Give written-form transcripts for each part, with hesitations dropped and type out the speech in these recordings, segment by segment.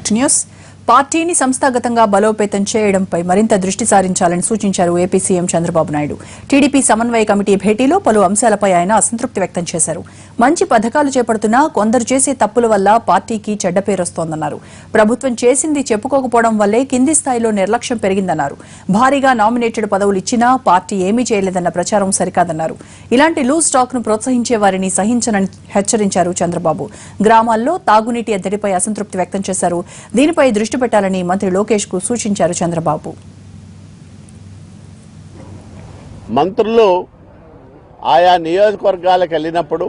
Back to news. పార్టీని సంస్థాగతంగా బలోపేతం చేయడంపై మరింత దృష్టి సారించాలని సూచించారు AP CM Chandrababu Naidu. TDP సమన్వయ కమిటీ భేటీలో పలు అంశాలపై ఆయన అసంతృప్తి వ్యక్తం చేశారు. మంచి పథకాలు చేపడుతున్నా కొందరు చేసే తప్పుల వల్ల పార్టీకి చెడ్డ పేరొస్తోందన్నారు. ప్రభుత్వం చేసింది చెప్పుకోకపోవడం వల్లే కింది స్థాయిలో నిర్లక్ష్యం పెరిగిందన్నారు. భారీగా నామినేటెడ్ పదవులు ఇచ్చినా పార్టీ ఏమీ చేయలేదన్న ప్రచారం సరికాదన్నారు. ఇలాంటి లూజ్ టాక్ ను ప్రోత్సహించే వారిని సహించనని హెచ్చరించారు చంద్రబాబు. గ్రామాల్లో తాగునీటి ఎద్దడిపై అసంతృప్తి వ్యక్తం చేశారు. దీనిపై దృష్టి పెట్టాలని మంత్రి లోకేష్ కు సూచించారు చంద్రబాబు. మంత్రులు ఆయా నియోజకవర్గాలకు వెళ్ళినప్పుడు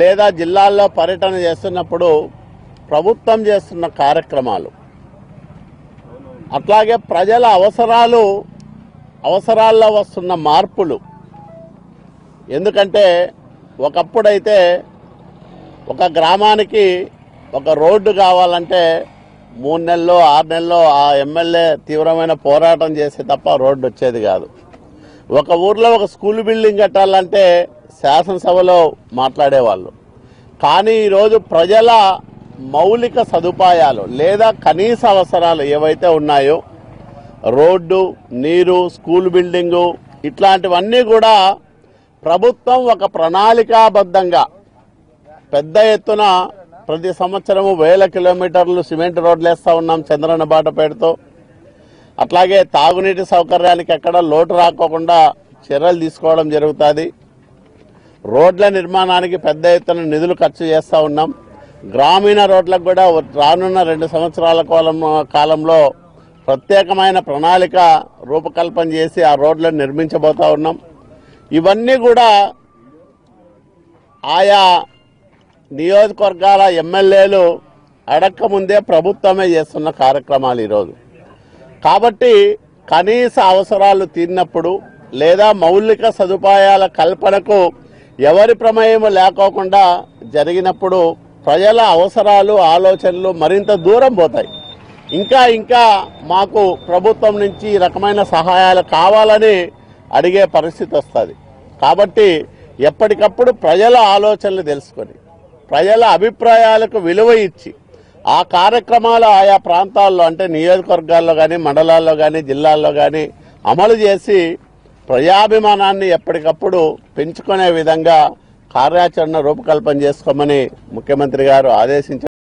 లేదా జిల్లాల్లో పర్యటన చేస్తున్నప్పుడు ప్రభుత్వం చేస్తున్న కార్యక్రమాలు అట్లాగే ప్రజల అవసరాల్లో వస్తున్న మార్పులు, ఎందుకంటే ఒకప్పుడైతే ఒక గ్రామానికి ఒక రోడ్డు కావాలంటే 3 నెలల్లో 6 నెలల్లో ఆ ఎమ్మెల్యే తీవ్రమైన పోరాటం చేస్తే తప్ప రోడ్డు వచ్చేది కాదు. ఒక ఊర్లో ఒక స్కూల్ బిల్డింగ్ కట్టాలంటే శాసనసభలో మాట్లాడేవాళ్ళు. కానీ ఈరోజు ప్రజల మౌలిక సదుపాయాలు లేదా కనీస అవసరాలు ఏవైతే ఉన్నాయో, రోడ్డు, నీరు, స్కూల్ బిల్డింగు, ఇట్లాంటివన్నీ కూడా ప్రభుత్వం ఒక ప్రణాళికాబద్ధంగా పెద్ద ఎత్తున ప్రతి సంవత్సరము 1000 కిలోమీటర్లు సిమెంట్ రోడ్లు వేస్తూ ఉన్నాం చంద్రన్న బాటపేటతో. అట్లాగే తాగునీటి సౌకర్యానికి ఎక్కడ లోటు రాకోకుండా చర్యలు తీసుకోవడం జరుగుతుంది. రోడ్ల నిర్మాణానికి పెద్ద ఎత్తున నిధులు ఖర్చు చేస్తూ ఉన్నాం. గ్రామీణ రోడ్లకు కూడా రానున్న 2 సంవత్సరాల కాలంలో ప్రత్యేకమైన ప్రణాళిక రూపకల్పన చేసి ఆ రోడ్లను నిర్మించబోతా ఉన్నాం. ఇవన్నీ కూడా ఆయా నియోజకవర్గాల ఎమ్మెల్యేలు అడక్క ముందే ప్రభుత్వమే చేస్తున్న కార్యక్రమాలు ఈరోజు. కాబట్టి కనీస అవసరాలు తీరినప్పుడు లేదా మౌలిక సదుపాయాల కల్పనకు ఎవరి ప్రమేయం లేకోకుండా జరిగినప్పుడు ప్రజల అవసరాలు, ఆలోచనలు మరింత దూరం పోతాయి. ఇంకా మాకు ప్రభుత్వం నుంచి ఈ రకమైన సహాయాలు కావాలని అడిగే పరిస్థితి వస్తుంది. కాబట్టి ఎప్పటికప్పుడు ప్రజల ఆలోచనలు తెలుసుకొని ప్రజల అభిప్రాయాలకు విలువ ఇచ్చి ఆ కార్యక్రమాలు ఆయా ప్రాంతాల్లో అంటే నియోజకవర్గాల్లో కానీ, మండలాల్లో కానీ, జిల్లాల్లో కానీ అమలు చేసి ప్రజాభిమానాన్ని ఎప్పటికప్పుడు పెంచుకునే విధంగా కార్యాచరణ రూపకల్పన చేసుకోమని ముఖ్యమంత్రి గారు ఆదేశించారు.